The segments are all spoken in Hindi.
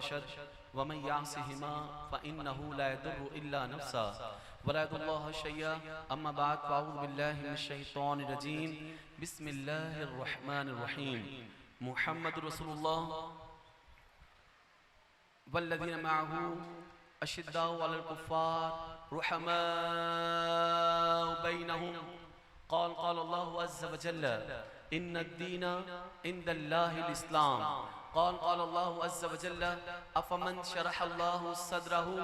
रशद वमन यासिहिमा फ़इन्नहु ला यदुर्रु इल्ला नफ्सा वला यदुल्लाहु शय्या अम्मा बाद फ़अऊज़ु बिल्लाहि मिनश शैतानिर रजीम बिस्मिल्लाहिर रहमानिर रहीम मुहम्मदुर रसूलुल्लाह वल्लज़ीना मअहू अशिद्दाउ अलल कुफ़्फ़ार रुहमाउ बैनहुम क़ाल अल्लाहु अज़्ज़ा व जल्ला इन्नद-दीन इंदल्लाहिल इस्लाम क़ाल अल्लाहु अज़्ज़ा व जल्ला अफ़मन शरहल्लाहु सद्रहु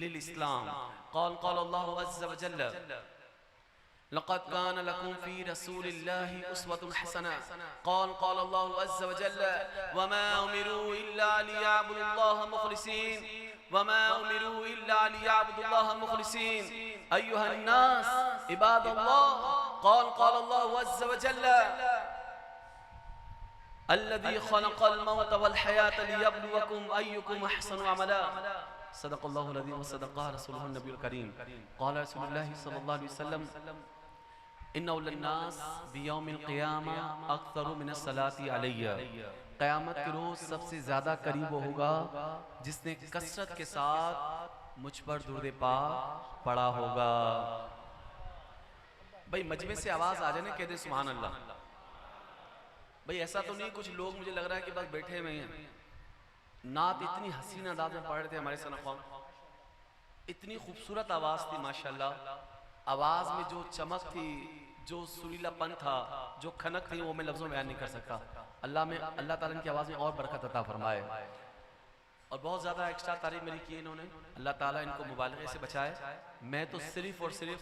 लिल इस्लाम क़ाल अल्लाहु अज़्ज़ा व जल्ला लक़द कान लकुम फ़ी रसूलिल्लाहि उस्वतुन हसना क़ाल अल्लाहु अज़्ज़ा व जल्ला वमा उमिरू इल्ला लियअबुदुल्लाह मुख़लिसीन वमा उमिरू इल्ला लियअबुदुल्लाह मुख़लिसीन अय्युहन नास इबादल्लाह क़ाल अल्लाहु अज़्ज़ा व जल्ला अल्लज़ी ख़लक़ल मौत वल हयात लियब्लुवकुम अय्युकुम अहसनु अमला सदक़ल्लाहुल अज़ीम व सदक़ रसूलुहुन नबियुल करीम क़ाल रसूलुल्लाह सल्लल्लाहु अलैहि वसल्लम इन्नहु लिन्नास बियौमिल क़ियामा अक्सरु मिनस सलाति अलैया क़यामत के रोज़ सबसे ज़्यादा करीब वो होगा जिसने कसरत के साथ मुझ पर दुरूद पाक पढ़ा होगा। भाई मजमे से आवाज़ आ जाए ना कह दे सुभान अल्लाह। भाई ऐसा तो नहीं कुछ लोग मुझे लग रहा है कि बस बैठे हुए हैं। नात इतनी हसीन अंदाज में पढ़ रहे थे हमारे सनफ़ा, इतनी खूबसूरत आवाज़ थी माशाल्लाह। आवाज़ में जो चमक थी, जो सुरीलापन था, जो खनक थी, वो मैं लफ्ज़ों में बयान नहीं कर सकता। अल्लाह ताला इनकी आवाज़ में और बरकत अता फरमाए। और बहुत ज़्यादा एक्स्ट्रा तारीफ मेरी की इन्होंने, अल्लाह ताला इनको मुबालगे से बचाए। मैं तो सिर्फ और सिर्फ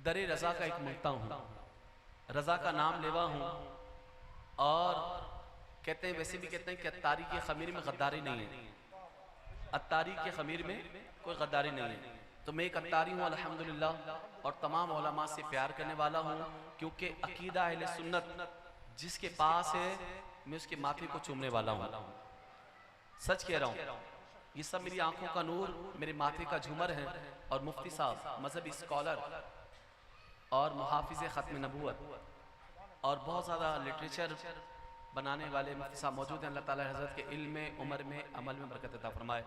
दरे रज़ा का एक मुद्दा हूँ, रज़ा का नाम लेवा हूँ। और कहते हैं, वैसे भी कहते हैं कि अत्तारी के खमीर में गद्दारी नहीं है, अत्तारी के खमीर में कोई गद्दारी नहीं है। तो मैं एक अत्तारी हूँ अल्हम्दुलिल्लाह, और तमाम उलमा से प्यार करने वाला हूँ, क्योंकि अकीदा अहले सुन्नत जिसके पास है मैं उसके माथे को चूमने वाला हूँ। सच कह रहा हूँ, ये सब मेरी आंखों का नूर, मेरे माथे का झूमर है। और मुफ्ती साहब मजहबी स्कॉलर और मुहाफिज़ ख़त्म नबूवत और बहुत ज़्यादा लिटरेचर बनाने वाले मुफ्ती साहब मौजूद हैं। अल्लाह ताला हज़रत के इल्म में, उम्र में, अमल में बरकत अता फरमाए।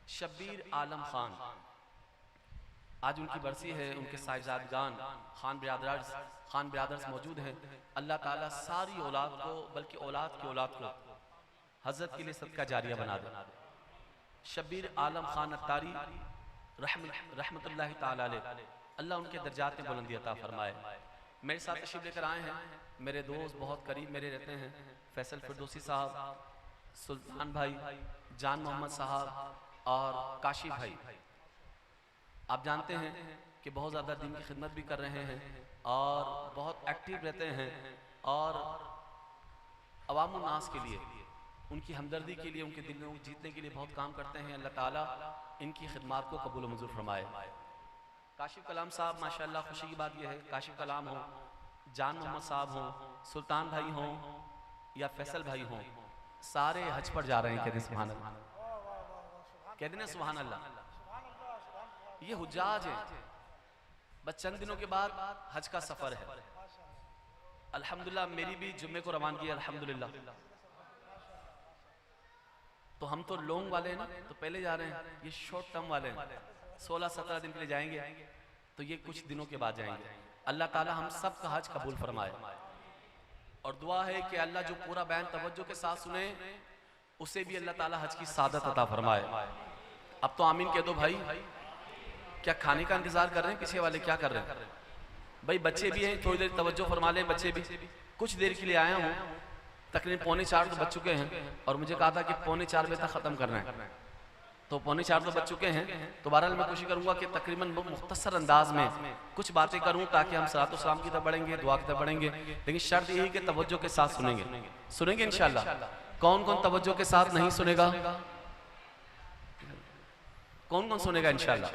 शब्बीर आलम खान, आज उनकी बरसी है। उनके साहिबजादगान खान बिरादर्स मौजूद हैं। अल्लाह ताला सारी औलाद को, बल्कि औलाद की औलाद को हज़रत के लिए सदका जारिया बना दे। शब्बीर आलम खान अत्तारी रहमतुल्लाहि ताला अलैह, अल्लाह उनके दर्जात में बुलंदी अता फरमाए। मेरे साथ तशरीफ लेकर आए हैं मेरे दोस्त, बहुत करीब मेरे रहते हैं, फैसल फिरदौसी साहब, सुल्तान भाई, जान मोहम्मद साहब और काशी भाई। आप जानते हैं कि बहुत ज़्यादा दिन की खिदमत भी कर रहे हैं और बहुत एक्टिव रहते हैं और अवामुन नास के लिए, उनकी हमदर्दी के लिए, उनके दिलों को जीतने के लिए बहुत काम करते हैं। अल्लाह ताला इनकी खिदमत को कबूल मंजूर फरमाए। काशिफ कलाम साहब, माशाल्लाह खुशी की बात यह है, काशिफ कलाम हो, जान मोहम्मद साहब हों, सुल्तान भाई हों या फैसल भाई हों, सारे हज पर जा रहे हैं। कहते सुभान अल्लाह, कहते ना सुभान अल्लाह। ये हुज्जाज है, बस चंद दिनों के बाद हज का सफ़र है। अल्हम्दुलिल्लाह मेरी भी जुम्मे को रवानगी है अल्हम्दुलिल्लाह। तो हम तो लॉन्ग वाले हैं ना, तो पहले जा रहे हैं। ये शॉर्ट टर्म वाले हैं, 16-17 दिन के लिए जाएंगे, तो ये कुछ दिनों के बाद जाएंगे। अल्लाह ताला हम सब का हज कबूल फरमाए। और दुआ है कि अल्लाह जो पूरा बयान तवज्जो के साथ सुने, उसे भी अल्लाह ताला हज की सादत अता फरमाए। अब तो आमीन कह दो भाई। क्या खाने का इंतजार कर रहे हैं पीछे वाले, क्या कर रहे हैं भाई? बच्चे भी हैं, थोड़ी देर तवज्जो फरमा लें। बच्चे भी कुछ देर के लिए आया हूँ, तकरीबन 3:45 तो बज चुके हैं और मुझे कहा था कि 3:45 बजे तक ख़त्म करना है, तो 3:45 तो बज चुके हैं। तो बहरहाल मैं कोशिश करूँगा कि तकरीबन मुख्तसर अंदाज में कुछ बातें करूँ, ताकि हम सलातो सलाम की तरफ बढ़ेंगे, दुआ की तरफ बढ़ेंगे। लेकिन शर्त यही कि तवज्जो के साथ सुनेंगे इंशाअल्लाह। कौन कौन तवज्जो के साथ नहीं सुनेगा? कौन कौन सुनेगा इंशाअल्लाह?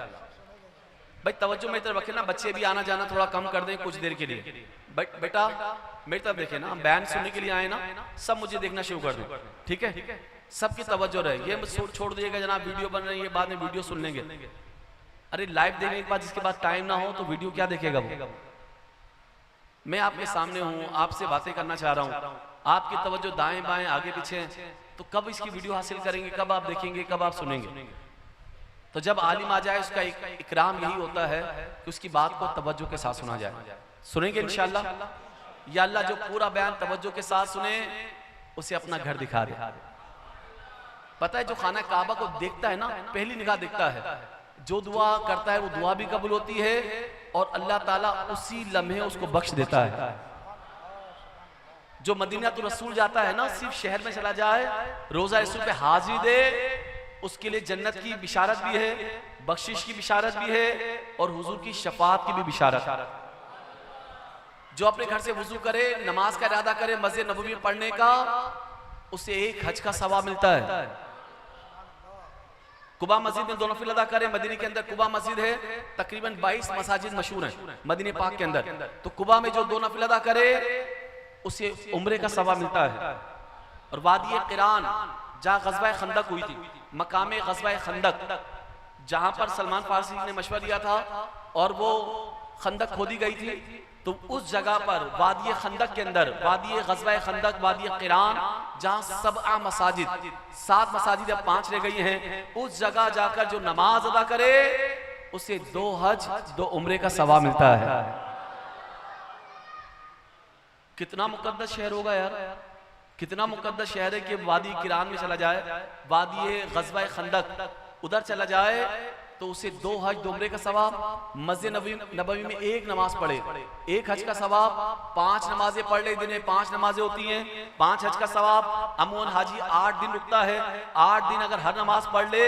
भाई तवज्जो मेरी तरफ रखे ना, बच्चे भी आना जाना थोड़ा कम कर दें कुछ देर के लिए। बेटा मेरी तरफ देखे ना, हम बयान सुनने के लिए आए ना, सब मुझे देखना शुरू कर दें, ठीक है? सबकी तवज्जो रहे। ये छोड़ दिएगा जनाब वीडियो बन रही है, बाद में वीडियो सुन लेंगे। अरे लाइव देखने के बाद जिसके पास टाइम ना हो तो वीडियो क्या देखेगा वो? मैं आपके सामने हूँ, आपसे बातें करना चाह रहा हूँ। आपकी तवज्जो दाएं बाएं आगे पीछे, तो कब इसकी वीडियो हासिल करेंगे, कब आप देखेंगे, कब आप सुनेंगे? तो जब आलिम आ जाए उसका इकराम यही होता है कि उसकी बात को तवज्जो के साथ सुना जाए। सुनेंगे इंशाअल्लाह? या अल्लाह जो पूरा बयान तवज्जो के साथ सुने उसे अपना घर दिखा दे। पता है जो खाना काबा को देखता है ना, पहली निगाह देखता है, जो दुआ करता है वो दुआ भी कबूल होती है और अल्लाह ताला उसी लम्हे उसको बख्श देता है। जो मदीना तो रसूल जाता है ना, सिर्फ शहर में चला जाए, रोजा रसूल पे हाजिरी दे, उसके लिए जन्नत की बिशारत भी है, बख्शिश की बिशारत भी है और हुजूर की शफाअत की भी बिशारत। जो अपने घर से वुजू करे, नमाज का इरादा करे मस्जिद नबवी में पढ़ने का, उसे एक हज का सवाब मिलता है। कुबा मस्जिद में 2 नफिल अदा करे, मदीने के अंदर कुबा मस्जिद है, तकरीबन 22 मसाजिद मशहूर हैं मदीने पाक के अंदर, तो कुबा में जो 2 नफिल अदा करे उसे उम्रे का सवाब मिलता है। और वादी क़िरान जहाँ ग़ज़वा खंदक हुई थी, मकामे ग़ज़वा खंदक, जहाँ पर सलमान फारसी ने मशवरा दिया था और वो खंदक खोदी गई थी, तो उस जगह पर वादी खंदक के अंदर, वादी ग़ज़वा खंदक, वादी क़िरान, जहाँ 7 मसाजिद, 7 मसाजिद अब 5 रह गई हैं, उस जगह जाकर जो नमाज अदा करे उसे 2 हज 2 उम्रे का सवाब मिलता है। कितना मुकद्दस शहर होगा यार, कितना मुकद्दस शहर है कि वादी क़िरान में चला जाए, वादी ग़ज़वा खंदक उधर चला जाए तो उसे 2 हज 2 उम्रे का सवाब, मस्जिद नबवी में 1 नमाज पढ़े 1 हज का सवाब, 5 नमाजें पढ़ ले दिन में 5 नमाजें होती हैं, 5 हज का सवाब। अमूमन हाजी 8 दिन रुकता है, 8 दिन अगर हर नमाज पढ़ ले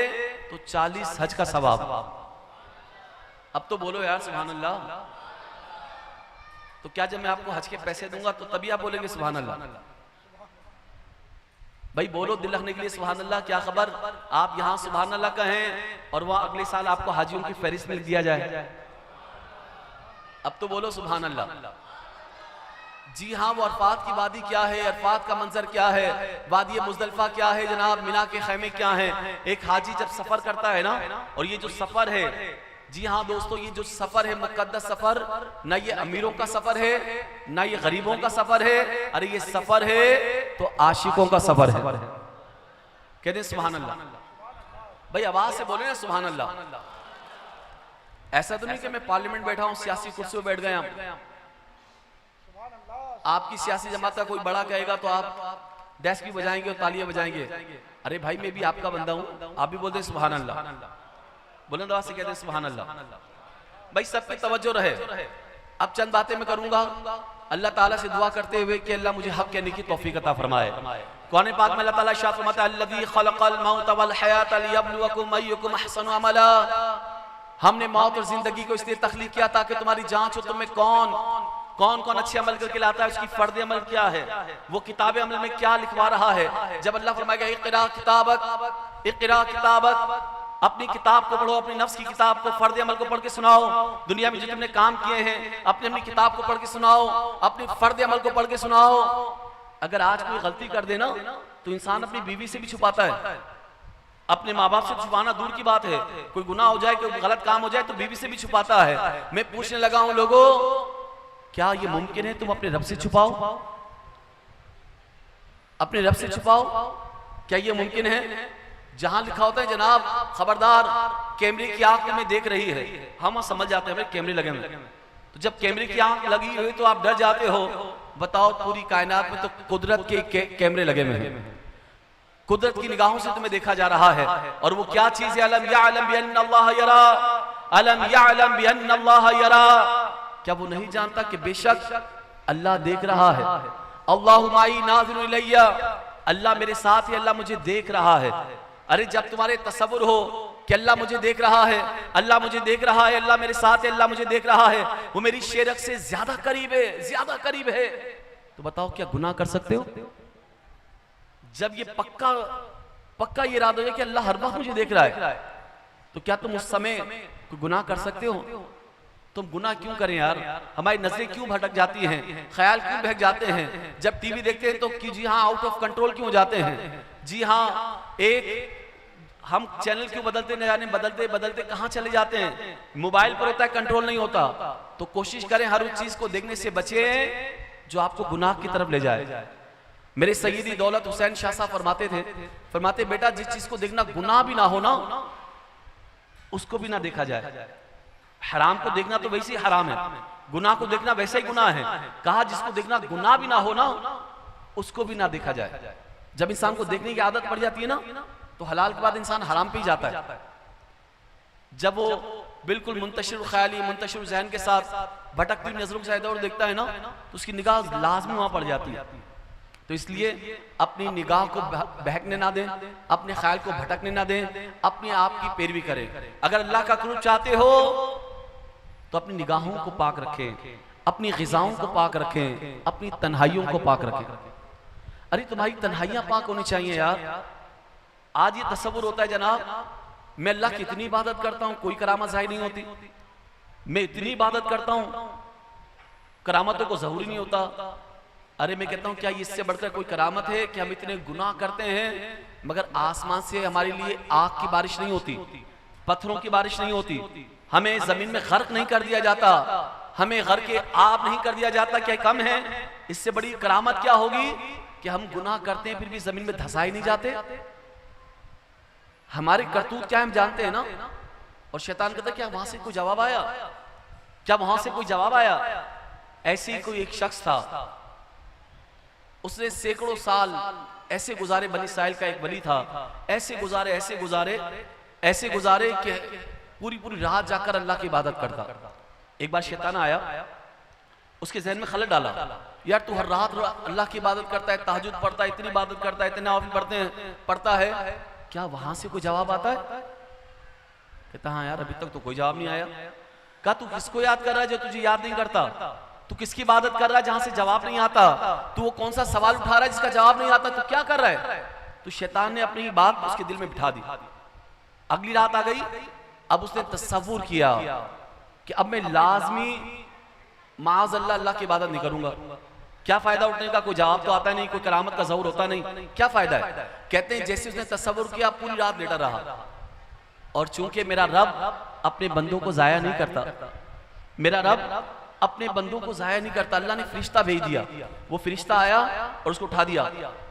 तो 40 हज का सवाब। अब तो बोलो यार सुभान अल्लाह। तो क्या जब मैं आपको हज के पैसे दूंगा तो तभी आप बोलेंगे सुभान अल्लाह? भाई बोलो दिल रखने के लिए सुभान अल्लाह। क्या खबर आप यहाँ सुभान अल्लाह कहें और वहाँ अगले साल आपको हाजियों की फहरिस्त में दिया जाए? अब तो बोलो सुभान अल्लाह। जी हाँ, वो अरफात की वादी क्या है, अरफात का मंजर क्या है, वादी मुज़दलिफा क्या है जनाब, मिना के खैमे क्या हैं। एक हाजी जब सफर करता है ना, और ये जो सफर है, जी हाँ दोस्तों, ये जो सफर है मुकद्दस सफर, ना ये अमीरों का सफर है ना ये गरीबों का सफर है, अरे ये सफर है तो आशिकों का सफर है। कहते हैं सुभान अल्लाह। भाई आवाज से बोले ना सुभान अल्लाह। ऐसा तो नहीं कि मैं पार्लियामेंट बैठा हूं, सियासी कुर्सी पे बैठ गया, आपकी सियासी जमात का कोई बड़ा कहेगा तो आप डेस्क भी बजाएंगे और तालियां बजाएंगे। अरे भाई मैं भी आपका बंदा हूं, आप भी बोलते हैं सुभान अल्लाह, बुलंद आवाज से कहते हैं सुभान अल्लाह। भाई सब पे तवज्जो रहे। अब चंद बातें मैं करूंगा, अल्लाह ताला से दुआ करते हुए कि अल्लाह मुझे हक कहने की तौफीक अता फरमाए। कुरान पाक में अल्लाह ताला इरशाद फरमाता है, अल्लज़ी खलक़ल मौत वल हयात लियब्लुवकुम अय्युकुम अहसनु अमला। हमने मौत और जिंदगी को इसलिए तख्लीक किया ताकि तुम्हारी जांच हो तुम्हें कौन कौन अच्छे अमल करके लाता है, उसकी फर्द अमल क्या है, वो किताब अमल में क्या लिखवा रहा है। जब अल्लाह फरमाएगा इक़रा किताबक, इक़रा किताबक, अपनी किताब को पढ़ो, अपनी नफ्स की किताब को, फर्द अमल को पढ़ के सुनाओ। दुनिया में जो तुमने काम किए हैं अपनी किताब को पढ़ के सुनाओ, अपनी फर्द अमल को पढ़ के सुनाओ। अगर आज कोई गलती कर देना तो इंसान अपनी बीवी से भी छुपाता है, अपने माँ बाप से छुपाना दूर की बात है, कोई गुनाह हो जाए, कोई गलत काम हो जाए तो बीवी से भी छुपाता है। मैं पूछने लगा हूं लोगों, क्या ये मुमकिन है तुम अपने रब से छुपाओ? अपने रब से छुपाओ, क्या ये मुमकिन है? जहां लिखा होता है जनाब खबरदार कैमरे की आंख में देख रही है, हम समझ जाते हैं कैमरे लगे हुए। तो जब कैमरे की आंख लगी हुई तो आप डर जाते हो। बताओ पूरी कायनात में तो कुदरत के कैमरे लगे हुए हैं, कुदरत की निगाहों से तुम्हें देखा जा रहा है। और वो क्या चीज है? अलम यअलम बिअन्नल्लाह यरा, अलम यअलम बिअन्नल्लाह यरा। क्या वो नहीं जानता कि बेशक अल्लाह देख रहा है? अल्लाहु माई नाज़िरु इलैया, अल्लाह मेरे साथ है, अल्लाह मुझे देख रहा है। अरे जब तुम्हारे तसव्वुर हो कि अल्लाह मुझे देख रहा है, अल्लाह मुझे देख रहा है, अल्लाह मेरे साथ है, अल्लाह मुझे देख रहा है, वो मेरी शेरक से ज्यादा करीब है, ज्यादा करीब है, तो बताओ क्या गुनाह कर सकते हो? जब ये पक्का ये इरादा है कि अल्लाह हर वक्त मुझे देख रहा है, तो क्या तुम उस समय कोई गुनाह कर सकते हो? तुम गुनाह क्यों करें यार? हमारी नजरें क्यों भटक जाती हैं, ख्याल क्यों बहक जाते हैं? जब टीवी देखते हैं तो जी हाँ आउट ऑफ कंट्रोल क्यों हो जाते हैं? जी हाँ, एक हम चैनल क्यों बदलते न जाने, बदलते बदलते कहाँ चले जाते हैं। मोबाइल पर होता है, कंट्रोल नहीं होता। तो कोशिश करें हर उस चीज को देखने से बचे जो आपको गुनाह की तरफ ले जाए। मेरे सैयदी दौलत हुसैन शाह साहब फरमाते थे, फरमाते बेटा जिस चीज को देखना गुनाह भी ना हो ना, उसको भी ना देखा जाए। हराम को देखना तो वैसे ही हराम है, गुनाह को देखना वैसे ही गुनाह है। कहा जिसको देखना गुनाह भी ना हो ना, उसको भी ना देखा जाए। जब इंसान को देखने की आदत पड़ जाती है ना, तो हलाल के बाद इंसान हराम पे ही जाता है। जब वो बिल्कुल मुंतशिर ख्याली, मुंतशिर ज़हन के साथ भटकती नजरों के साथ और देखता है ना, तो उसकी निगाह लाजमी वहां पड़ जाती है। तो इसलिए अपनी निगाह को बहकने ना दें, अपने ख्याल को भटकने ना दें, अपने आप की पैरवी करें। अगर अल्लाह का कुर्ब चाहते हो तो अपनी निगाहों को पाक रखें, अपनी ग़िज़ाओं को पाक रखें, अपनी तन्हाइयों को पाक रखें। अरे तुम्हारी तन्हाइयां पाक होनी चाहिए यार। आज ये तसव्वुर होता है जनाब, मैं अल्लाह की इतनी इबादत करता हूं, कोई करामत ज़ाहिर नहीं होती। मैं इतनी इबादत करता हूं, करामतों को ज़रूरी नहीं होता। अरे मैं कहता हूं क्या इससे बढ़कर कोई करामत है कि हम इतने गुनाह करते हैं मगर आसमान से हमारे लिए आग की बारिश नहीं होती, पत्थरों की बारिश नहीं होती, हमें जमीन में गर्क नहीं कर दिया जाता, हमें गर्क के आब नहीं कर दिया जाता। क्या कम है? इससे बड़ी करामत क्या होगी कि हम गुनाह करते हैं फिर भी जमीन में धंसाए नहीं जाते। हमारे करतूत क्या हम जानते हैं ना। और शैतान कहता है क्या वहां से कोई जवाब आया? क्या वहां से कोई जवाब आया? ऐसे ही कोई एक शख्स था, उसने सैकड़ों साल ऐसे गुजारे, बनी इस्राइल का एक वली था, ऐसे गुजारे ऐसे गुजारे ऐसे गुजारे कि पूरी पूरी रात जाकर अल्लाह की इबादत करता। एक बार शैतान आया, उसके जहन में खलल डाला, यार तू हर रात अल्लाह की इबादत करता है, तहज्जुद पढ़ता है, इतनी इबादत करता है, इतने नवाफिल पढ़ता है, क्या वहां से कोई जवाब आता है? कहता हाँ यार अभी तक तो कोई जवाब नहीं आया। कहा तू किसको याद कर रहा है जो तुझे याद नहीं करता? तू किसकी इबादत कर रहा है जहां से जवाब नहीं आता? तू वो कौन सा सवाल उठा रहा है जिसका जवाब नहीं आता? तू क्या कर रहा है? तो शैतान ने अपनी बात उसके दिल में बिठा दी। अगली रात आ गई, अब उसने तसव्वुर किया कि अब मैं लाजमी माज़अल्लाह अल्लाह की इबादत नहीं करूंगा। क्या फायदा उठने का? कोई जवाब तो आता नहीं, कोई करामत का ज़हूर होता नहीं, क्या फायदा है? कहते हैं जैसे उसने तसव्वुर किया पूरी रात लेटा रहा। और चूंकि मेरा रब अपने बंदों को जाया नहीं करता, मेरा रब अपने बंदों को जाया नहीं करता, अल्लाह ने फरिश्ता भेज दिया। वो फरिश्ता आया और उसको उठा दिया।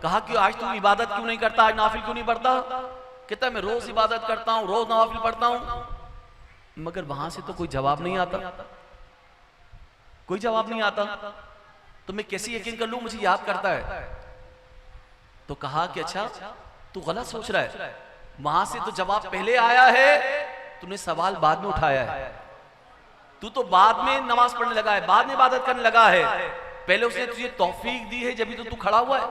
कहा कि आज तुम इबादत क्यों नहीं करता, आज नाफिल क्यों नहीं पढ़ता? कहता मैं रोज इबादत करता हूँ, रोज नवाफिल पढ़ता हूँ, मगर वहां से तो कोई जवाब नहीं आता, कोई जवाब नहीं आता। तो मैं कैसे यकीन कर लूं मुझे याद करता है? तो कहा कि अच्छा तू गलत सोच रहा है, वहां से तो जवाब पहले आया है, तूने सवाल बाद में उठाया है। तू तो बाद में नमाज पढ़ने लगा है, बाद में इबादत करने लगा है, पहले उसने तुझे तौफीक दी है जब तो तू खड़ा हुआ है।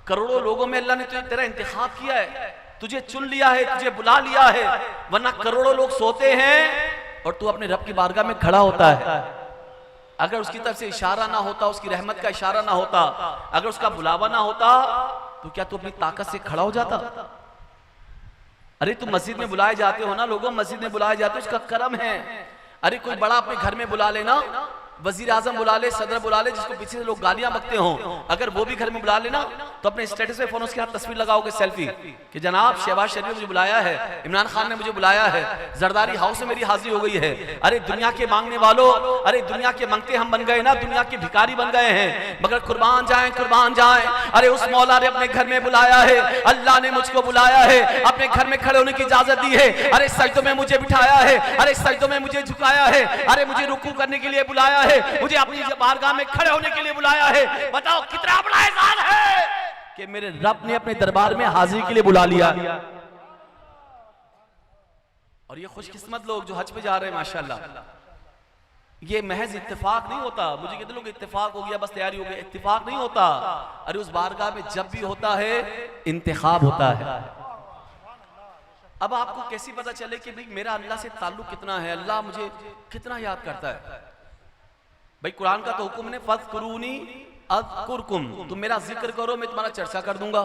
करोड़ों लोगों में अल्लाह ने तुझे तेरा इंतखाब किया है, तुझे चुन लिया है, तुझे बुला लिया है, वरना करोड़ों लोग सोते हैं और तू अपने रब की बारगाह में खड़ा होता है। अगर उसकी तरफ से इशारा ना होता, उसकी रहमत का इशारा ना होता, अगर उसका बुलावा ना होता, तो क्या तू अपनी ताकत से खड़ा हो जाता? अरे तुम मस्जिद में बुलाए जाते हो ना, लोगों मस्जिद में बुलाए जाते हो, उसका करम है। अरे कोई बड़ा अपने घर में बुला लेना, वजीर आजम बुला ले, सदर बुला ले, जिसको पीछे से लोग गालियां बकते हो, अगर वो भी घर में बुला लेना तो अपने स्टेटस पे फोन उसके हाथ तस्वीर लगाओगे सेल्फी कि जनाब शहबाज शरीफ ने मुझे बुलाया है, इमरान खान ने मुझे बुलाया है, जरदारी हाउस में मेरी हाजिरी हो गई है। अरे दुनिया के मांगने वालों, अरे दुनिया के मंगते हम बन गए ना, दुनिया के भिखारी बन गए हैं, मगर कुर्बान जाएं कुर्बान जाएं। अरे उस मौला ने अपने घर में बुलाया है, अल्लाह ने मुझको बुलाया है, अपने घर में खड़े होने की इजाजत दी है। अरे सजदों में मुझे बिठाया है, अरे सजदों में मुझे झुकाया है, अरे मुझे रुकू करने के लिए बुलाया है, मुझे अपनी बारगाह में खड़े होने के लिए बुलाया है। बताओ कितना बड़ा एहसान है कि मेरे रब ने अपने दरबार में हाजिरी के लिए बुला लिया। और ये खुशकिस्मत लोग जो हज पे जा रहे हैं माशाल्लाह, ये महज इत्तेफाक नहीं होता। मुझे कहते लोग इत्तेफाक हो गया बस तैयारी हो गई, इत्तेफाक नहीं होता। अरे उस बारगाह में जब भी होता है इंतखाब होता है। अब आपको कैसी पता चले कि भाई मेरा अल्लाह से ताल्लुक कितना है, अल्लाह मुझे कितना याद करता है? भाई कुरान का तो हुक्म है फज़कुरूनी अज़कुरकुम, तुम मेरा जिक्र करो मैं तुम्हारा चर्चा कर दूंगा,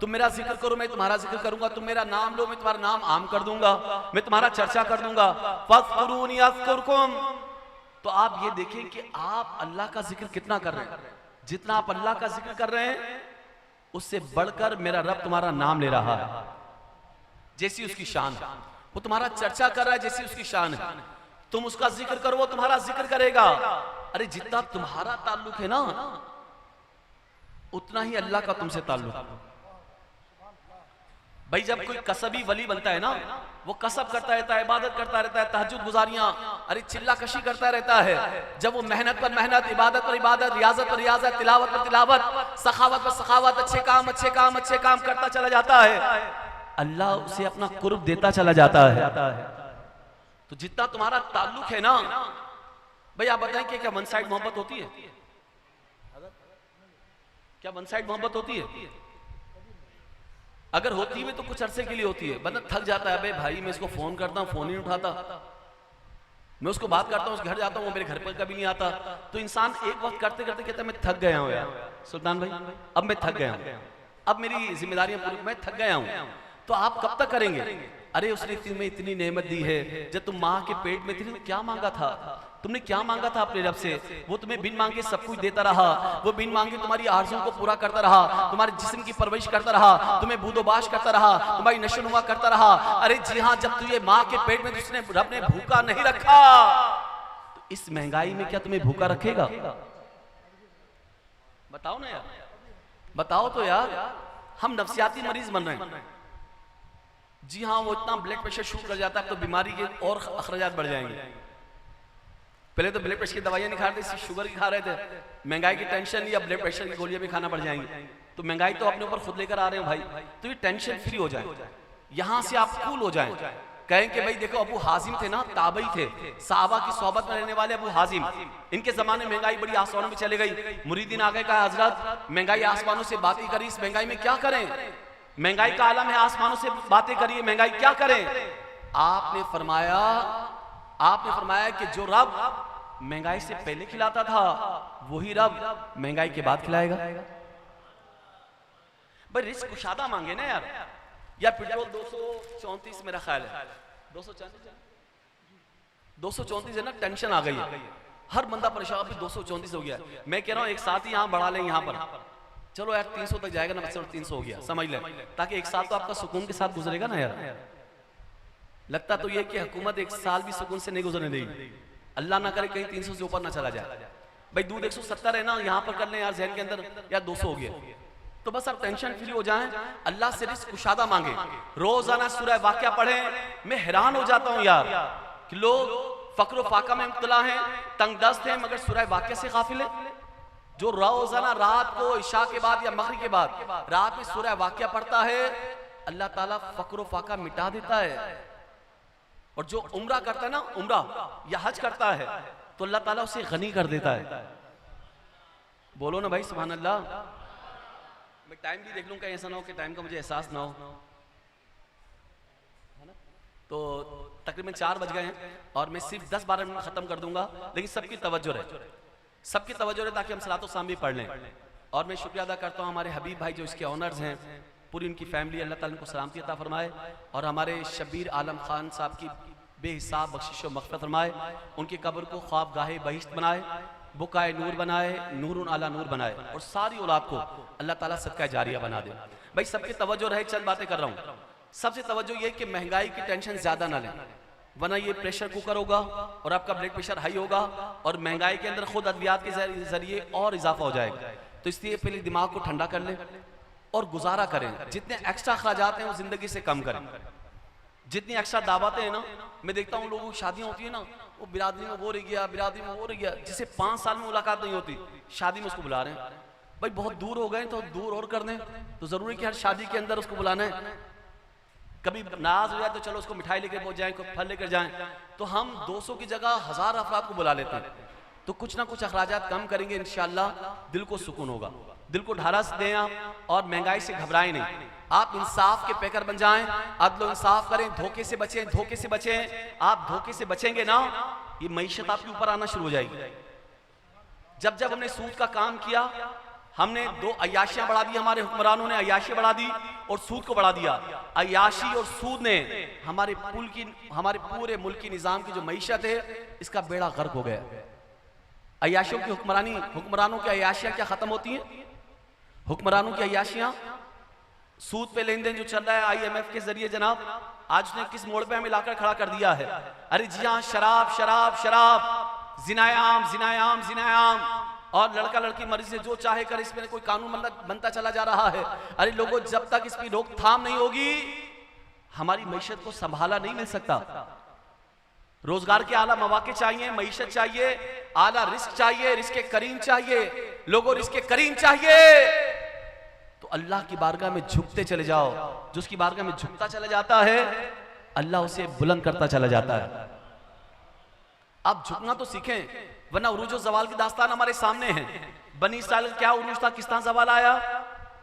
तुम मेरा जिक्र करो मैं तुम्हारा जिक्र करूंगा, तुम मेरा नाम लो मैं तुम्हारा नाम आम कर दूंगा, मैं तुम्हारा चर्चा कर दूंगा। फज़कुरूनी अज़कुरकुम। तो आप ये देखें कि आप अल्लाह का जिक्र कितना कर रहे हैं। जितना आप अल्लाह का जिक्र कर रहे हैं उससे बढ़कर मेरा रब तुम्हारा नाम ले रहा है, जैसी उसकी शान। वो तुम्हारा चर्चा कर रहा है जैसी उसकी शान है। तुम उसका जिक्र करो वो तुम्हारा जिक्र करेगा। अरे जितना तुम्हारा ताल्लुक है ना उतना ही अल्लाह का तुमसे ताल्लुक। भाई जब कोई कसबी वली बनता है ना, वो कसब करता रहता है, इबादत करता रहता है, तहज्जुद गुजारियां, अरे चिल्ला कशी करता रहता है। जब वो मेहनत पर मेहनत, इबादत पर इबादत, रियाजत पर रियाजत, तिलावत पर तिलावत, सखावत पर सखावत, अच्छे काम अच्छे काम अच्छे काम करता चला जाता है, अल्लाह उसे अपना कुर्ब देता चला जाता है। तो जितना तुम्हारा ताल्लुक है ना, भाई आप बताएं कि क्या वन साइड मोहब्बत होती है? क्या वन साइड मोहब्बत होती है? अगर होती है तो कुछ अरसे के लिए होती है, बंदा थक जाता है, भाई मैं इसको फोन करता हूँ, फोन ही नहीं उठाता, मैं उसको बात करता हूँ, उसके घर जाता हूँ, वो मेरे घर पर कभी नहीं आता। तो इंसान एक वक्त करते करते कहता है मैं थक गया हूँ यार सुल्तान भाई, अब मैं थक गया हूँ, अब मेरी जिम्मेदारियां पूरी, मैं थक गया हूँ। तो आप कब तक करेंगे? अरे उसने तुम्हें इतनी नेमत दी है, जब तुम माँ के पेट में थी तो क्या मांगा था? तुमने क्या मांगा था अपने रब से? वो तुम्हें बिन मांगे सब कुछ देता रहा, वो बिन मांगे तुम्हारी आरज़ुओं को पूरा करता रहा, तुम्हारे जिस्म की परवरिश करता रहा, तुम्हें बूदोबाश करता रहा, तुम्हारी नशोनुमा करता रहा। अरे जी हाँ, जब तुझे माँ के पेट में उसने रब ने भूखा नहीं रखा, तो इस महंगाई में क्या तुम्हें भूखा रखेगा? बताओ ना यार, बताओ तो यार। हम नफ्सियाती मरीज बन रहे हैं। जी हाँ, वो इतना ब्लड प्रेशर शुरू कर जाता है तो बीमारी के और अखराजात बढ़ जाएंगे। पहले तो ब्लड प्रेशर की दवाइयां नहीं खा रहे थे, शुगर की खा रहे थे, महंगाई की टेंशन या ब्लड प्रेशर की गोलियां भी खाना पड़ जाएंगी। तो महंगाई तो अपने ऊपर खुद लेकर आ रहे हैं भाई। तो ये टेंशन फ्री हो जाए, यहां से आप कूल हो जाएं, कहें कि भाई देखो अबू हाजिम थे ना, ताबई थे, सहाबा की सोहबत में रहने वाले अबू हाजिम, इनके जमाने महंगाई बड़ी आसमानों में चले गई। मुरीदीन आ गए, कहा हजरत महंगाई आसमानों से बातें करी, इस महंगाई में क्या करें? महंगाई का आलम है, आसमानों से बातें करिए, महंगाई क्या करें? आपने फरमाया कि जो रब महंगाई से पहले खिलाता था वही रब महंगाई के बाद खिलाएगा। भाई रिस्क कुशादा मांगे ना यार। या पेट्रोल 234 मेरा ख्याल है, 234 है ना, टेंशन आ गई है, हर बंदा परेशान, अभी 234 हो गया। मैं कह रहा हूं एक साथ ही यहां बढ़ा लें, यहां पर चलो यार 300 तक जाएगा ना, बच्चे 300 हो गया, समझ ले, ताकि एक साल तो आपका सुकून के साथ गुजरेगा ना यार। लगता तो ये कि हुकूमत एक साल भी सुकून से नहीं गुजरने देगी, अल्लाह ना करे कहीं 300 से ऊपर ना चला जाए। भाई दूध 170 है ना, यहाँ पर कर लें यार जहन के अंदर, यार 200 हो गया, तो बस आप टेंशन फ्री हो जाएं, अल्लाह से रिस्क कुशादा मांगे, रोजाना सूरह वाक़िया पढ़ें। मैं हैरान हो जाता हूँ यार कि लोग फक्र फाका में मुब्तला हैं, तंगदस्त हैं, मगर सूरह वाक़िया से गाफिल हैं। जो रोजाना रात को इशा के बाद या मगरिब के बाद रात में सूरह वाक़िया पढ़ता है, अल्लाह ताला फक्र फाका मिटा देता है। और जो उम्रा करता है ना, उम्रा या हज करता है, तो अल्लाह ताला उसे गनी कर देता है। बोलो ना भाई सुभान अल्लाह। मैं टाइम भी देख लूं, कहीं ऐसा ना हो कि टाइम का मुझे एहसास ना हो, है ना? तो तकरीबन 4 बज गए हैं और मैं सिर्फ 10-12 मिनट खत्म कर दूंगा, लेकिन सबकी तवज्जो रहे, सबकी तवज्जो रहे, ताकि हम सलातो शाम भी पढ़ लें। और मैं शुक्रिया अदा करता हूँ हमारे हबीब भाई जो इसके ऑनर्स हैं, पूरी उनकी फैमिली, अल्लाह ताला उनको सलामती अता फरमाए, और हमारे शबीर आलम खान साहब की बेहिसाब बख्शिश व मग़फ़िरत फरमाए, उनकी कब्र को ख्वाबगाहे बहिश्त बनाए, बुकाए नूर बनाए, नूरुन अला नूर बनाए, और सारी औलाद को अल्लाह ताला सदका जारिया बना दे। भाई सबकी तवज्जो रहे, चंद बातें कर रहा हूँ। सबसे तवज्जो ये कि महंगाई की टेंशन ज़्यादा ना लें, वरना ये प्रेशर कुकर होगा और आपका ब्लड प्रेशर हाई होगा, और महंगाई के अंदर खुद अद्वियात के जरिए और इजाफा हो जाएगा। तो इसलिए पहले दिमाग को ठंडा कर लें और गुजारा करें। जितने एक्स्ट्रा अखराजात हैं वो जिंदगी से कम करें। जितनी एक्स्ट्रा दावतें हैं ना, मैं देखता हूँ लोगों की शादियां होती है ना, वो बिरादरी में वो रह गया, बिरादरी में वो रह गया, जिसे 5 साल में मुलाकात नहीं होती, शादी में उसको बुला रहे हैं। भाई बहुत दूर हो गए तो दूर और कर दें, तो जरूरी कि हर शादी के अंदर उसको बुलाना है। कभी नाराज हो जाए तो चलो उसको मिठाई लेकर पहुंच जाए, फल लेकर जाएं, तो हम 200 की जगह 1000 अफराद को बुला लेते हैं। तो कुछ ना कुछ अखराजात कम करेंगे, इंशाअल्लाह दिल को सुकून होगा। दिल को ढारस दें आप, और महंगाई से घबराएं नहीं। आप इंसाफ के पैकर बन जाएं, अदल इंसाफ करें, धोखे से बचें, धोखे से बचें। आप धोखे से बचेंगे ना, ये मईशत आपके ऊपर आना शुरू हो जाएगी। जब जब हमने सूद का काम किया, हमने 2 अय्याशियां बढ़ा दी, हमारे हुक्मरानों ने अय्याशी बढ़ा दी और सूद को बढ़ा दिया। अय्याशी और सूद ने हमारे पूरे मुल्क की निजाम की जो मईशत है, इसका बेड़ा गर्क हो गया। अय्याशियों की हुक्मरानों की अय्याशियां क्या खत्म होती हैं? हुक्मरानों की अय्याशियां, सूद पे लेन देन जो चल रहा है IMF के जरिए, जनाब आज उसने किस मोड़ पे हमें लाकर खड़ा कर दिया है। अरे जी हाँ, शराब शराब शराब, जिनायाम जिनायाम जिनायाम, और लड़का लड़की मर्जी से जो चाहे करे, इसमें कोई कानून बनता चला जा रहा है। अरे लोगों, जब तक इसकी रोकथाम नहीं होगी हमारी मईशत को संभाला नहीं मिल सकता। रोजगार के आला मौके चाहिए, मईशत चाहिए, आला रिस्क चाहिए, रिस्क करीम चाहिए। लोगों रिस्क करीम चाहिए तो अल्लाह की बारगाह में झुकते चले जाओ। जो उसकी बारगाह में झुकता चला जाता है अल्लाह उसे बुलंद करता चला जाता है। आप झुकना तो सीखें, वरना उरूज जवाल की दास्तान हमारे सामने है। बनी इस्राइल क्या उरूज था, किस तरह जवाल आया।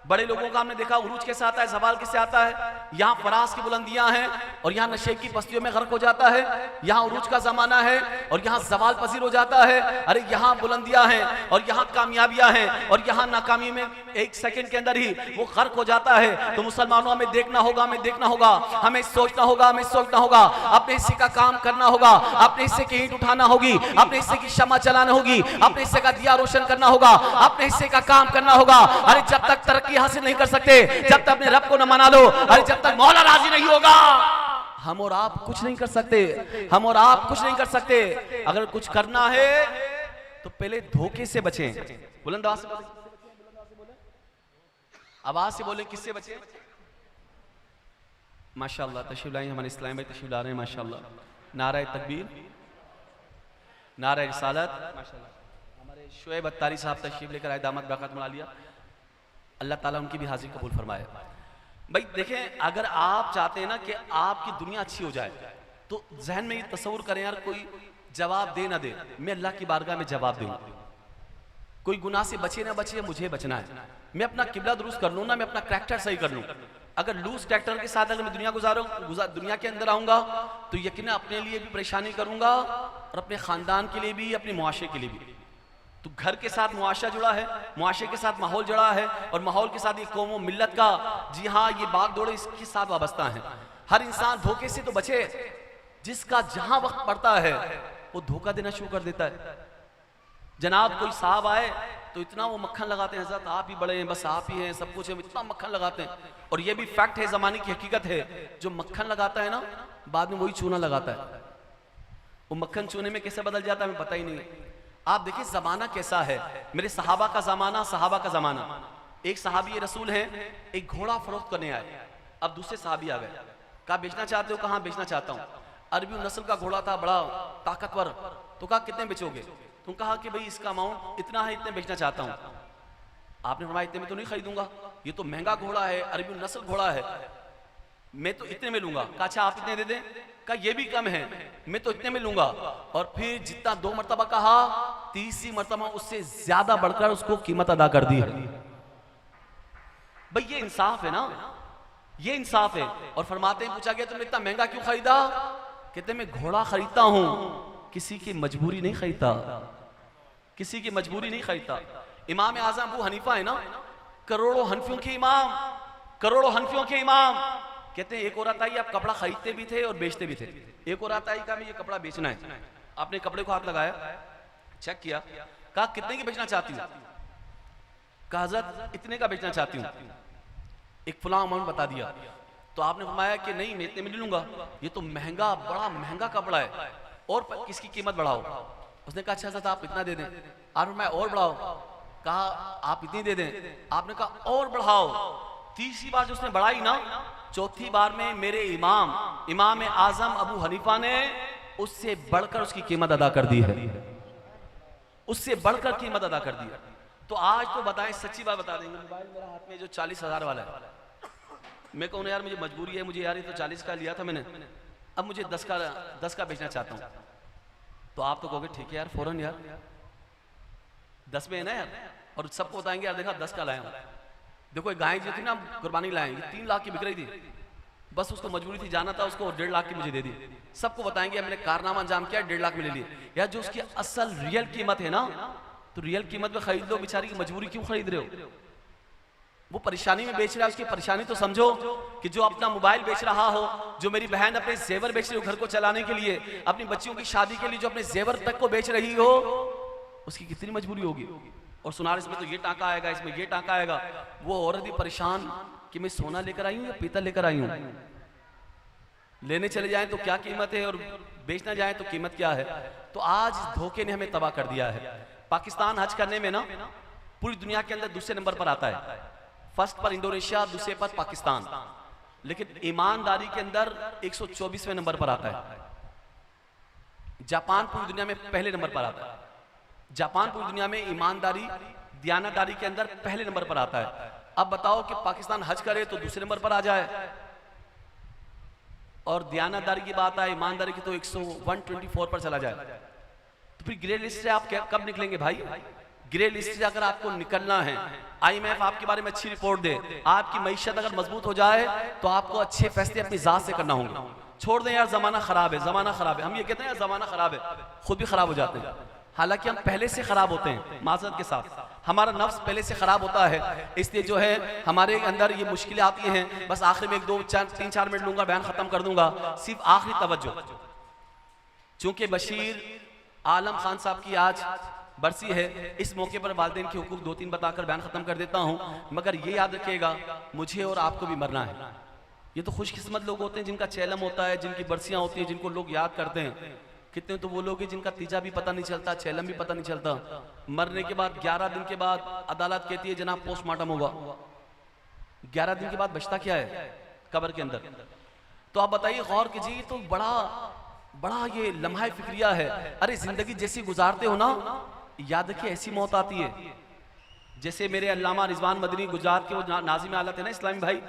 बड़े लोगों का हमने देखा उरूज कैसे आता है, जवाल किससे आता है। यहाँ फराज की बुलंदियां हैं और यहाँ नशे की पस्तियों में गर्क हो जाता है। यहाँ उरूज का जमाना है और यहाँ जवाल पजीर हो जाता है। अरे यहाँ बुलंदियां हैं और यहाँ कामयाबियां हैं और यहाँ नाकामी में एक सेकंड के अंदर ही वो गर्क हो जाता है। तो मुसलमानों, हमें देखना होगा, हमें देखना होगा, हमें सोचना होगा, हमें सोचना होगा। अपने हिस्से का काम करना होगा, अपने हिस्से की ईंट उठाना होगी, अपने हिस्से की शम्मा चलाना होगी, अपने हिस्से का दिया रोशन करना होगा, अपने हिस्से का काम करना होगा। अरे जब तक तरक्की हासिल नहीं कर सकते, जब तक अपने रब को न मना लो, अरे जब तक मौला राजी नहीं होगा, हम और आप कुछ नहीं कर सकते। हम और आप कुछ नहीं कर सकते। अगर कुछ करना है तो पहले धोखे से बचें। बुलंद आवाज से बोले, आवाज से बोले, किससे बचें। माशाअल्लाह तशरीफ लाई हमारे इस्लाम भाई, तशरीफ ला रहे हैं माशाअल्लाह। नारा तकबीर, नारा रिसालत। माशाअल्लाह हमारे शुएब अत्तारी साहब तशरीफ लेकर आए, दामद बरकत मिला लिया। अल्लाह ताला उनकी भी हाजिर कबूल फरमाए। भाई देखें, अगर आप चाहते हैं ना कि आपकी दुनिया अच्छी हो जाए तो जहन में ये तस्वुर करें, यार कोई जवाब दे ना दे, मैं अल्लाह की बारगाह में जवाब दूंगा। कोई गुनाह से बचे ना बचे, मुझे बचना है। मैं अपना किबला दुरुस्त कर लूँ ना, मैं अपना करैक्टर सही कर लूँ। अगर लूज करैक्टर के साथ अगर मैं दुनिया के अंदर आऊंगा तो यकीनन अपने लिए भी परेशानी करूंगा और अपने खानदान के लिए भी, अपने मुआशरे के लिए भी। तो घर के साथ मुआशरा जुड़ा है, मुआशरे के साथ माहौल जुड़ा है और माहौल के साथ ये कौम मिल्लत का, जी हाँ, ये भाग दौड़े इसके साथ वाबस्ता है। हर इंसान धोखे से तो बचे। जिसका जहां वक्त पड़ता है वो धोखा देना शुरू कर देता है। जनाब कोई साहब आए तो इतना वो मक्खन लगाते हैं, हज़रत आप ही बड़े हैं, बस आप ही हैं, सब कुछ है, इतना मक्खन लगाते हैं। और ये भी फैक्ट है, जमाने की हकीकत है, जो मक्खन लगाता है ना बाद में वही चूना लगाता है। वो मक्खन चूने में कैसे बदल जाता है हमें पता ही नहीं है। आप देखिए जमाना कैसा है। मेरे सहाबा का जमाना, सहाबा का जमाना। एक सहाबी रसूल है, एक घोड़ा फरोख्त करने आए। अब दूसरे सहाबी आ गए, कहा बेचना चाहते हो, कहाँ बेचना चाहता हूँ। अरबी नस्ल का घोड़ा था, बड़ा ताकतवर। तो कहा कितने बेचोगे। तुम कहा कि भाई इसका अमाउंट इतना है, इतने बेचना चाहता हूँ। आपने फरमाया इतने में तो नहीं खरीदूंगा, ये तो महंगा घोड़ा है, अरबी नस्ल घोड़ा है, मैं तो इतने में लूंगा। कहा अच्छा आप इतने दे दें। कहा ये भी कम है, मैं तो इतने में लूंगा। और फिर जितना 2 मरतबा कहा, तीसरी मरतबा उससे ज्यादा बढ़कर उसको कीमत अदा कर दी है। भाई ये इंसाफ है ना, ये इंसाफ है। और फरमाते हैं पूछा गया तुमने इतना महंगा क्यों खरीदा। कहते मैं घोड़ा खरीदता हूं, किसी की मजबूरी नहीं खरीदता, किसी की मजबूरी नहीं खरीदता। इमाम आजम अबू हनीफा है ना, करोड़ों हनफियों के इमाम, करोड़ों हनफियों के इमाम। कहते हैं एक औरत आई, आप कपड़ा खरीदते भी थे और बेचते भी थे। एक औरत आई, कहा मैं ये कपड़ा बेचना है। आपने कपड़े को हाथ लगाया, चेक किया, कहा कितने की बेचना चाहती हूँ। कहा हज़रत इतने का बेचना चाहती हूँ। एक फलां अमाउंट बता दिया। तो आपने फरमाया कि नहीं मैं इतने में नहीं लूंगा, ये तो महंगा, बड़ा महंगा कपड़ा है, और किसकी कीमत बढ़ाओ। उसने कहा अच्छा हज़रत आप इतना दे दें। आपने फरमाया और बढ़ाओ। कहा आप इतनी दे दें। आपने कहा और बढ़ाओ। तीसरी बार जो उसने बढ़ाई ना, चौथी बार में मेरे इमाम आजम अबू हनीफा ने उससे बढ़कर उसकी कीमत अदा कर दी है, उससे बढ़कर कीमत अदा कर दी है। तो आज तो बताएं, सच्ची बात बता देंगे, मोबाइल मेरा हाथ में जो 40,000 वाला है, मैं कहूँ यार मुझे मजबूरी है, मुझे यार ये तो 40 का लिया था मैंने, अब मुझे 10 का बेचना चाहता हूँ। तो आप तो कहोगे ठीक है यार, फौरन यार 10 में है ना यार, और सबको बताएंगे यार देखा 10 का लाया हूँ। देखो एक गाय जो थी ना कुर्बानी लाएंगे, 3 लाख की बिक रही थी, बस उसको मजबूरी थी, जाना था उसको, 1.5 लाख की मुझे दे दी। सबको बताएंगे मैंने कारनामा अंजाम किया, 1.5 लाख में ले लिए। यार जो उसकी असल रियल कीमत है ना, तो रियल कीमत में खरीद लो, बेचारी की मजबूरी क्यों खरीद रहे हो। वो परेशानी में बेच रहा है, उसकी परेशानी तो समझो। कि जो अपना मोबाइल बेच रहा हो, जो मेरी बहन अपने जेवर बेच रही हो घर को चलाने के लिए, अपनी बच्चियों की शादी के लिए जो अपने जेवर तक को बेच रही हो, उसकी कितनी मजबूरी होगी। और सुनार इसमें तो ये टांका आएगा, इसमें ये टांका आएगा। वो औरत भी परेशान कि मैं सोना लेकर आई हूँ या पीतल लेकर आई हूँ। लेने चले जाएं तो क्या कीमत है और बेचना जाए तो कीमत क्या है। तो आज धोखे ने हमें तबाह कर दिया है। पाकिस्तान हज करने में ना पूरी दुनिया के अंदर दूसरे नंबर पर आता है। फर्स्ट पर इंडोनेशिया, दूसरे पर पाकिस्तान, लेकिन ईमानदारी के अंदर 124वें नंबर पर आता है। जापान पूरी दुनिया में पहले नंबर पर आता है। जापान पूरी दुनिया में ईमानदारी, दयानतदारी के अंदर पहले नंबर पर आता है। अब बताओ कि पाकिस्तान हज करे तो दूसरे नंबर पर आ जाए, और दयानतदारी की बात आए, ईमानदारी की तो 124 पर चला जाए, तो फिर ग्रे लिस्ट से आप कब निकलेंगे भाई? ग्रे लिस्ट से अगर आपको निकलना है, IMF आपके बारे में अच्छी रिपोर्ट दे, आपकी मईशत अगर मजबूत हो जाए तो आपको अच्छे फैसले अपनी जात से करना होंगे। छोड़ दें यार जमाना खराब है, जमाना खराब है, हम ये कहते हैं यार जमाना खराब है, खुद भी खराब हो जाते हैं। हालांकि हम पहले से खराब होते हैं, माजरत के साथ हमारा नफ्स पहले से खराब होता है, इसलिए जो है हमारे अंदर ये मुश्किलें आती हैं। बस आखिर में 3-4 मिनट लूंगा, बयान खत्म कर दूंगा। सिर्फ आखिरी तवज्जो, चूंकि बशीर आलम खान साहब की आज बरसी है, इस मौके पर वालिदैन के हुकूक 2-3 बताकर बयान खत्म कर देता हूं। मगर ये याद रखिएगा, मुझे और आपको भी मरना है। ये तो खुशकिस्मत लोग होते हैं जिनका चैलम होता है, जिनकी बरसियां होती हैं, जिनको लोग याद करते हैं। कितने तो वो लोग हैं जिनका तीजा भी पता नहीं चलता, चैलम भी पता नहीं चलता। मरने के बाद 11 दिन के बाद अदालत कहती है जनाब पोस्टमार्टम होगा। 11 दिन के बाद बचता क्या है कब्र के अंदर? तो आप बताइए, गौर कीजिए, तो बड़ा ये लम्हा फिक्रिया है। अरे जिंदगी जैसी गुजारते हो ना, याद रखिए ऐसी मौत आती है। जैसे मेरे अल्लामा रिजवान मदनी गुजरात के वो नाज़िम हालत है ना इस्लामी भाई,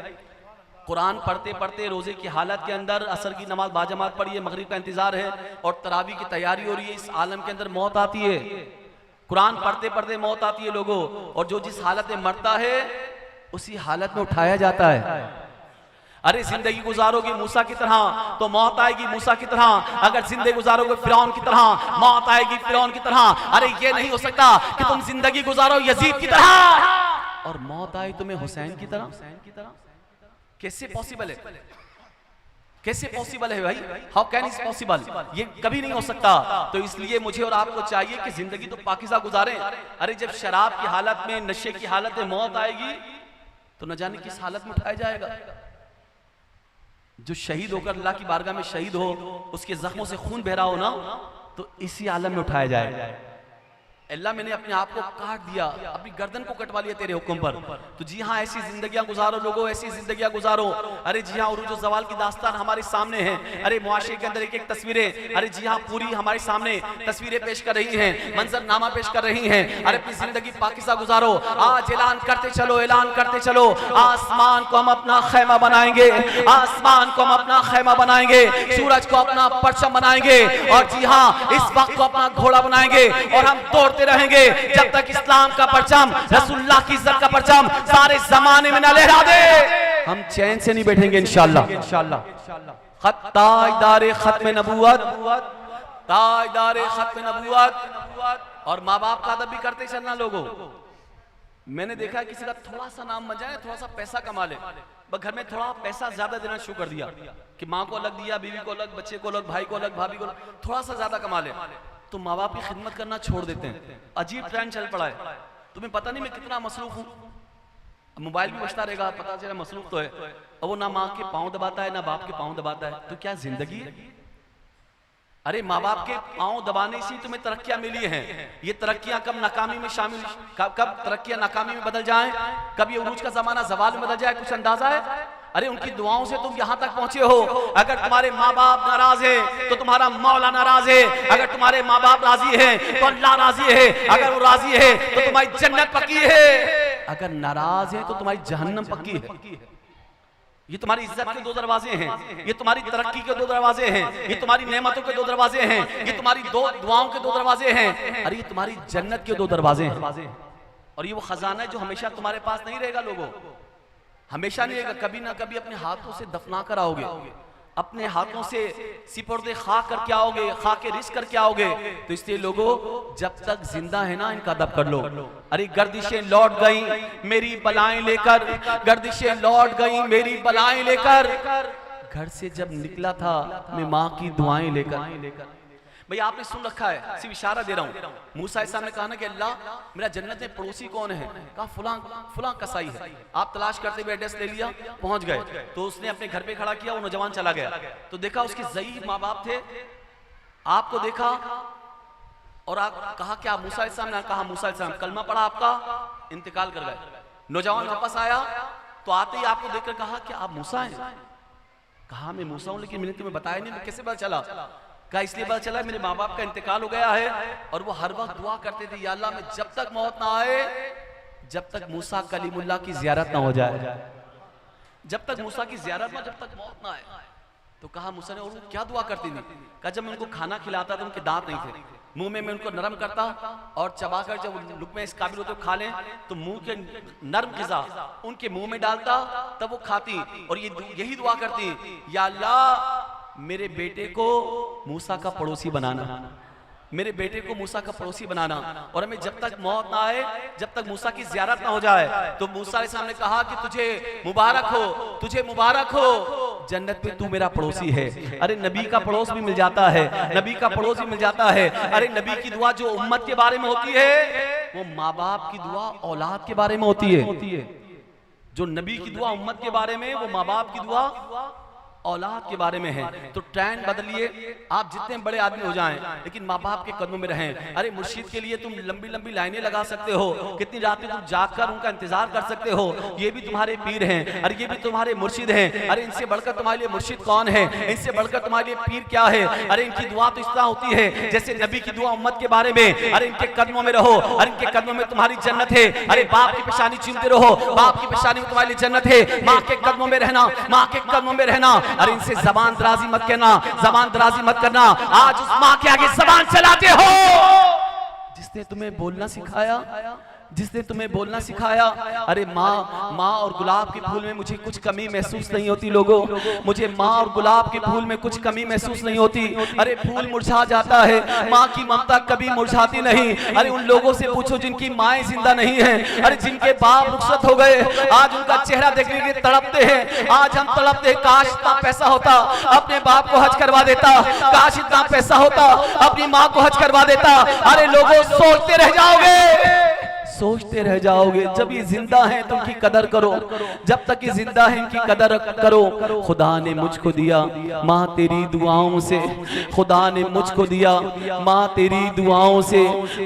कुरान पढ़ते पढ़ते रोजे की हालत के अंदर असर की नमाज बाजमात पढ़ी है, मगरिब का इंतजार है और तरावी की तैयारी हो रही है, इस आलम के अंदर मौत आती है। कुरान पढ़ते पढ़ते मौत आती है लोगों, और जो जिस हालत में मरता है उसी हालत में उठाया जाता है। अरे जिंदगी गुजारोगे मूसा की तरह तो मौत आएगी मूसा की तरह, अगर जिंदगी गुजारोगे फिरौन की तरह मौत आएगी फिरौन की तरह। अरे ये नहीं हो सकता कि तुम जिंदगी गुजारो यजीद की तरह और मौत आए तुम्हें हुसैन की तरह। कैसे पॉसिबल है? कैसे पॉसिबल है भाई? How can is possible? ये कभी नहीं हो सकता। तो इसलिए मुझे और आपको चाहिए कि जिंदगी तो पाकीज़ा गुजारें। अरे जब शराब की हालत में, नशे की हालत में मौत आएगी तो न जाने किस हालत में उठाया जाएगा। जो शहीद होकर अल्लाह की बारगाह में शहीद हो, उसके जख्मों से खून बह रहा हो ना, तो इसी आलम में उठाया जाएगा। अल्लाह मैंने अपने आप को काट दिया, अपनी गर्दन को कटवा लिया तेरे हुक्म पर। तो जी हाँ, ऐसी जिंदगियां गुजारो लोगों, ऐसी जिंदगियां गुजारो। अरे जी हाँ, उरूज ज़वाल की दास्तान हमारे सामने है। अरे मुआशरे के अंदर एक एक तस्वीरें, अरे जी हाँ, पूरी हमारे सामने तस्वीरें पेश कर रही हैं, मंजरनामा पेश कर रही हैं। अरे अपनी जिंदगी पाकीज़ा गुजारो। आज ऐलान करते चलो, ऐलान करते चलो, आसमान को हम अपना खैमा बनाएंगे, आसमान को हम अपना खैमा बनाएंगे, सूरज को अपना परचम बनाएंगे, और जी हाँ, इस वक्त को अपना घोड़ा बनाएंगे, और हम तोड़ते रहेंगे जब तक इस्लाम का परचम, रसूलुल्लाह की इज्जत का परचम सारे जमाने में न लहरा दे, हम चैन से नहीं बैठेंगे इंशाअल्लाह। ताजदारे खत्म नबूवत, ताजदारे खत्म नबूवत। और माँ बाप का अदब भी करते चलना लोगों। मैंने देखा किसी का थोड़ा सा नाम बन जाए, थोड़ा सा पैसा कमा ले, घर में थोड़ा पैसा ज्यादा देना शुरू कर दिया कि माँ को अलग दिया, बीवी को अलग, बच्चे को अलग, भाई को अलग, भाभी को अलग, थोड़ा सा ज्यादा कमा ले, तो माँ बाप की खिदमत करना छोड़ देते हैं। अजीब ट्रेंड चल पड़ा है। तुम्हें पता नहीं मैं कितना मसरूफ हूँ, मोबाइल भी बचता रहेगा, पता चला मसरूफ तो है, और वो ना माँ के पाँव दबाता है ना बाप के पाँव दबाता है। तो क्या जिंदगी है? अरे माँ बाप के पाँव दबाने से तुम्हें तरक्कियां मिली हैं। ये तरक्कियां कब नाकामी में शामिल, कब तरक्कियां नाकामी में बदल जाएं, कब ये उरूज का जमाना जवाल में बदल जाए, कुछ अंदाजा है? अरे उनकी दुआओं से तुम यहाँ तक पहुंचे हो। अगर तुम्हारे माँ बाप नाराज है तो तुम्हारा मौला नाराज है, अगर तुम्हारे माँ बाप राजी है तो अल्लाह राजी है, अगर वो राजी है तो तुम्हारी जन्नत पक्की है, अगर नाराज है तो तुम्हारी जहन्नम पक्की है। ये तुम्हारी इज्जत के 2 दरवाजे हैं, ये तुम्हारी तरक्की के 2 दरवाजे हैं, ये तुम्हारी नेमतों के 2 दरवाजे हैं, ये तुम्हारी 2 दुआओं के 2 दरवाजे हैं, अरे ये तुम्हारी जन्नत के 2 दरवाजे हैं। और ये वो खजाना है जो हमेशा तुम्हारे पास नहीं रहेगा लोगों, हमेशा नहीं रहेगा, कभी ना कभी अपने हाथों से दफना कर आओगे, अपने हाथों से सिपुर्दे खाक करके आओगे, खाके रिस्क करके आओगे। तो इसलिए लोगों, जब तक जिंदा है ना इनका अदब कर लो। अरे गर्दिशें लौट गई मेरी बलाएं लेकर, गर्दिशें लौट गई मेरी बलाएं लेकर, घर से जब निकला था मैं माँ की दुआएं लेकर। भाई आपने सुन रखा है, सिर्फ इशारा दे रहा हूँ। मूसा अलैहि सलाम ने कहा ना कि अल्लाह मेरा जन्नत में पड़ोसी कौन है? कहा फुलां कसाई है। आप तलाश करते हुए एड्रेस ले लिया, पहुंच गए, तो उसने अपने घर पे खड़ा किया, वो नौजवान चला गया, तो देखा उसके ज़ईफ माँ बाप थे, आपको देखा और कहा क्या मूसा अलैहिस्सलाम ने कहा मूसा अलैहिस्सलाम कलमा पढ़ा आपका, इंतकाल कर गए। नौजवान वापस आया तो आते ही आपको देखकर कहा कि आप मूसा हैं? कहा मैं मूसा हूं, लेकिन मैंने तुम्हें बताया नहीं, मैं कैसे पता चला? कहा इसलिए पता चला मेरे माँ बाप का इंतकाल हो गया है और वो हर वक्त दुआ करते थे या अल्लाह मैं जब तक मौत ना आए, जब तक मूसा कलीमुल्लाह की जियारत ना हो जाए, जब तक मूसा की जियारत में जब तक मौत ना आए। तो कहा मूसा ने और वो क्या दुआ करती थी? कहा जब मैं उनको खाना खिलाता था उनके दांत नहीं थे, मुंह में मैं उनको नरम करता और चबाकर जब लुक़मे इस काबिल होते खा लें तो मुंह के नरम ग़िज़ा उनके मुंह में डालता तब वो खाती और यही दुआ करती या अल्लाह मेरे बेटे को मूसा का पड़ोसी बनाना, मेरे बेटे को मूसा का पड़ोसी बनाना और हमें जब तक मौत ना आए, जब तक मूसा की ज़ियारत ना हो जाए। तो मूसा अलैहिस्सलाम ने कहा कि तुझे मुबारक हो, तुझे मुबारक हो, जन्नत में तू मेरा पड़ोसी है। अरे नबी का पड़ोस भी मिल जाता है, नबी का पड़ोस भी मिल जाता है। अरे नबी की दुआ जो उम्मत के बारे में होती है वो माँ बाप की दुआ औलाद के बारे में होती है। जो नबी की दुआ उम्मत के बारे में, वो माँ बाप की दुआ औलाद के बारे में है। तो ट्रेंड बदलिए, आप जितने बड़े आदमी हो जाएं लेकिन माँ बाप के कदमों में रहें। अरे मुर्शिद के लिए तुम लंबी लंबी लाइनें लगा सकते हो, कितनी रातें तुम जागकर उनका इंतजार कर सकते हो, ये भी तुम्हारे पीर हैं, अरे ये भी तुम्हारे मुर्शिद हैं। अरे इनसे बढ़कर तुम्हारे लिए मुर्शिद कौन है, इनसे बढ़कर तुम्हारे लिए पीर क्या है? अरे इनकी दुआ तो इस तरह होती है जैसे नबी की दुआ उम्मत के बारे में। अरे इनके कदमों में रहो, अरे इनके कदमों में तुम्हारी जन्नत है। अरे बाप की पेशानी चूमते रहो, बाप की पेशानी में तुम्हारी जन्नत है। माँ के कदमों में रहना, माँ के कदमों में रहना। अरे इनसे जबान दराजी मत करना, जबान दराजी मत करना। आज उस माँ के आगे जबान चलाते हो जिसने तुम्हें बोलना सिखाया, जिसने तुम्हें बोलना सिखाया। अरे माँ और गुलाब के फूल में मुझे कुछ कमी महसूस नहीं होती लोगों, मुझे माँ और गुलाब के फूल में कुछ कमी महसूस नहीं होती। अरे फूल मुरझा जाता है, माँ की ममता कभी मुरझाती नहीं। अरे उन लोगों से पूछो जिनकी माएँ जिंदा नहीं है, अरे जिनके बाप रुखसत हो गए, आज उनका चेहरा देखने के लिए तड़पते हैं। आज हम तड़पते हैं, काश इतना पैसा होता अपने बाप को हज करवा देता, काश इतना पैसा होता अपनी माँ को हज करवा देता। अरे लोगों सोचते रह जाओगे, सोचते रह जाओगे। जब ये जिंदा है तो इनकी कदर करो, जब तक ये जिंदा है इनकी कदर करो। खुदा ने मुझको दिया माँ तेरी दुआओं से, खुदा ने मुझको दिया माँ तेरी दुआओं से,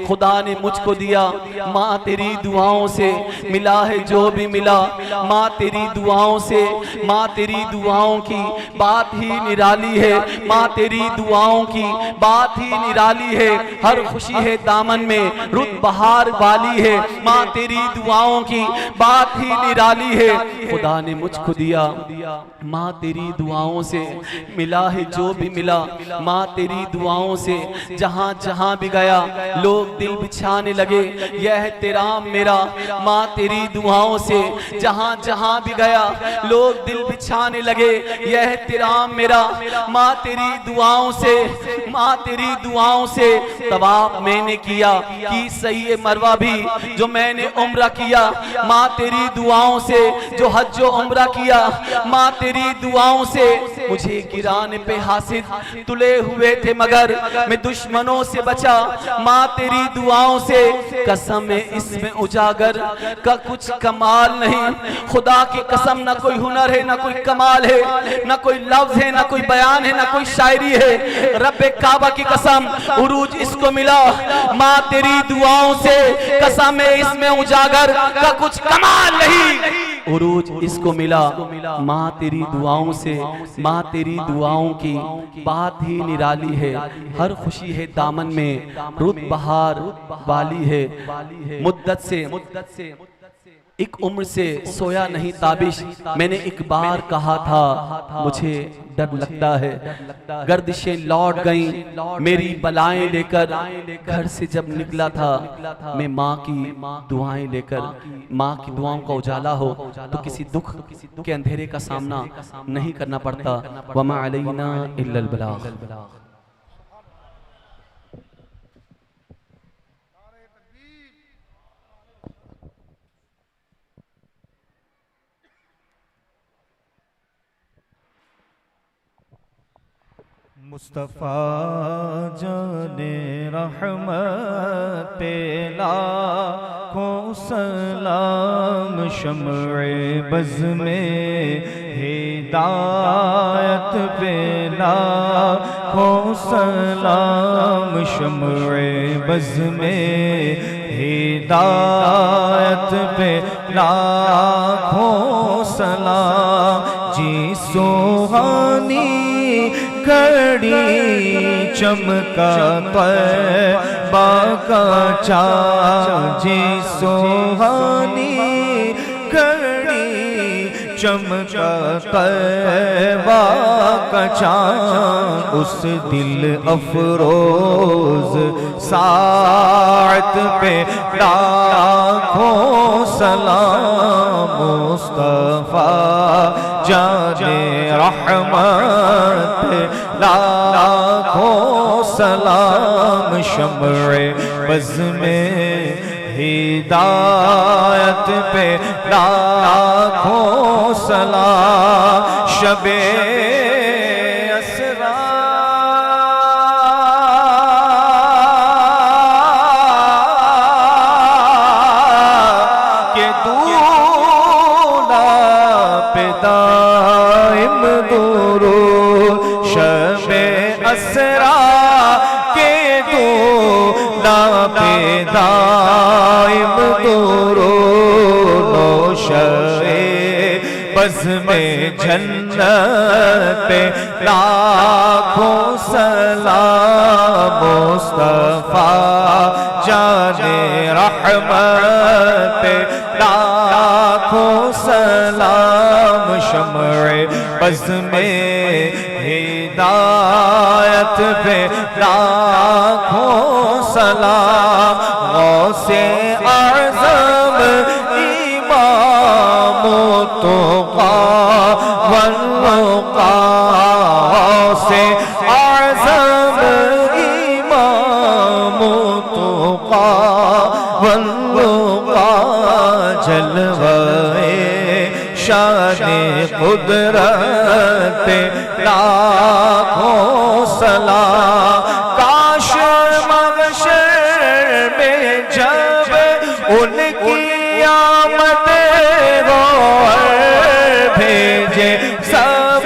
खुदा ने मुझको दिया माँ तेरी दुआओं से। मिला है जो भी मिला माँ तेरी दुआओं से, माँ तेरी दुआओं की बात ही निराली है, माँ तेरी दुआओं की बात ही निराली है। हर खुशी है दामन में रुत बहार वाली है, माँ तेरी दुआओं की बात ही निराली है। खुदा ने मुझको दिया माँ तेरी दुआओं से, मिला है जो भी मिला माँ तेरी दुआओं से। जहाँ जहाँ भी गया लोग दिल बिछाने लगे, यह है तेरा मेरा माँ तेरी दुआओं से। जहाँ जहाँ भी गया लोग दिल बिछाने लगे, यह है तेरा मेरा माँ तेरी दुआओं से, माँ तेरी दुआओं से। तवाफ मैंने किया कि सही मरवा भी जो मैंने उम्रा किया माँ तेरी दुआओं से, जो हज उम्रा किया माँ तेरी दुआओं से। मुझे गिराने पे हासिल तुले हुए थे मगर मैं दुश्मनों से बचा माँ तेरी दुआओं से। कसम है इसमें उजागर का कुछ कमाल नहीं, खुदा की कसम ना कोई हुनर है ना कोई कमाल है, ना कोई लफ्ज है ना कोई बयान है ना कोई शायरी है। रब्बे काबा की कसम उरूज इसको मिला माँ तेरी दुआओं से। कसम है इसमें उजागर का कुछ कमाल नहीं, उरूज इसको मिला माँ तेरी दुआओं से। माँ तेरी दुआओं की बात ही निराली है, हर खुशी है दामन में रुत बहार वाली है। मुद्दत से एक उम्र से सोया नहीं ताबिश, मैंने एक बार कहा था मुझे डर लगता है। गर्दिशें लौट गईं मेरी बलाएं लेकर, घर से जब निकला था मैं माँ की दुआएं लेकर। माँ की दुआओं का उजाला हो तो किसी दुख के अंधेरे का सामना नहीं करना पड़ता। वमा अलैना इल्लल बलाग। मुस्तफ़ा जाने रहमत पे लाखों सलाम, शम्ए बज़ में हिदायत पे लाखों सलाम, शम्ए बज़ में हिदायत पे लाखों सलाम। जी सुहानी घड़ी चमका तैबा का चाँद। जी सुहानी घड़ी चमका तैबा का चाँद। उस दिल अफरोज साअत पे लाखों सलाम। मुस्तफ़ा जाने रहमत पे लाखों सलाम। शम्ए बज़ में हिदायत पे लाखों सलाम। शबे असरा के दूल्हा पे दाइम दुरूद। शबे असरा के दूल्हा पे दाइम दुरूद। नौशे बज़ में जन्नत पे लाखों सलाम। मुस्तफ़ा जाने रहमत पे लाखों सलाम। शम्ए बज़ में हिदायत पे लाखों सलाम। गौसे आज़म इमाम तुक़ा वल्लुक़ा। गौसे आज़म इमाम तुक़ा वल्लुक़ा। जलवाए शाने कुदरत लाखों सलाम। काश महशर में जब उनकी आमद हो भेजे सब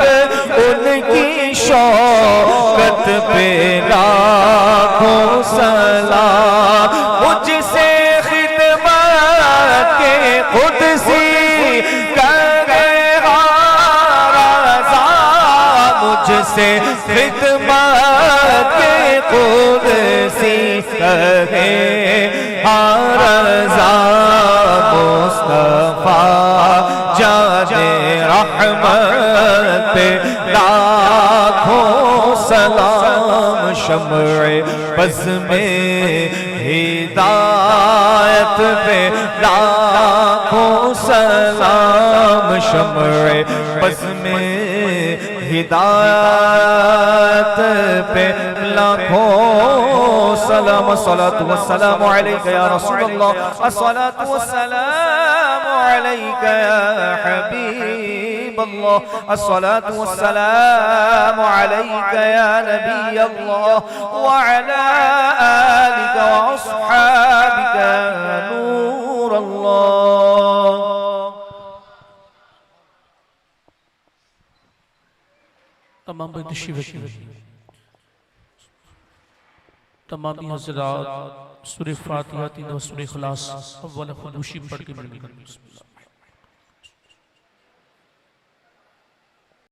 उनकी शौकत पे लाखों सलाम। मुझसे खिदमत के कुदसी मुझसे खिदमत के कुदसी कहे रज़ा। मुस्तफ़ा जाने रहमत पे लाखों सलाम। शम्ए बज़ में हिदायत पे लाखों सलाम। शम्ए बज़ में हिदायत पे लाखों सलाम। अस्सलातु वस्सलामु अलैका या रसूलल्लाह। अस्सलातु वस्सलामु अलैका या हबीबल्लाह। अस्सलातु वस्सलामु अलैका या नबियल्लाह व अला आलिका व अस्हाबिका नूरल्लाह। तमाम तमामी हज़रात सूरह फातिहा 3 और सूरह इखलास अव्वल खुदूशी पढ़ के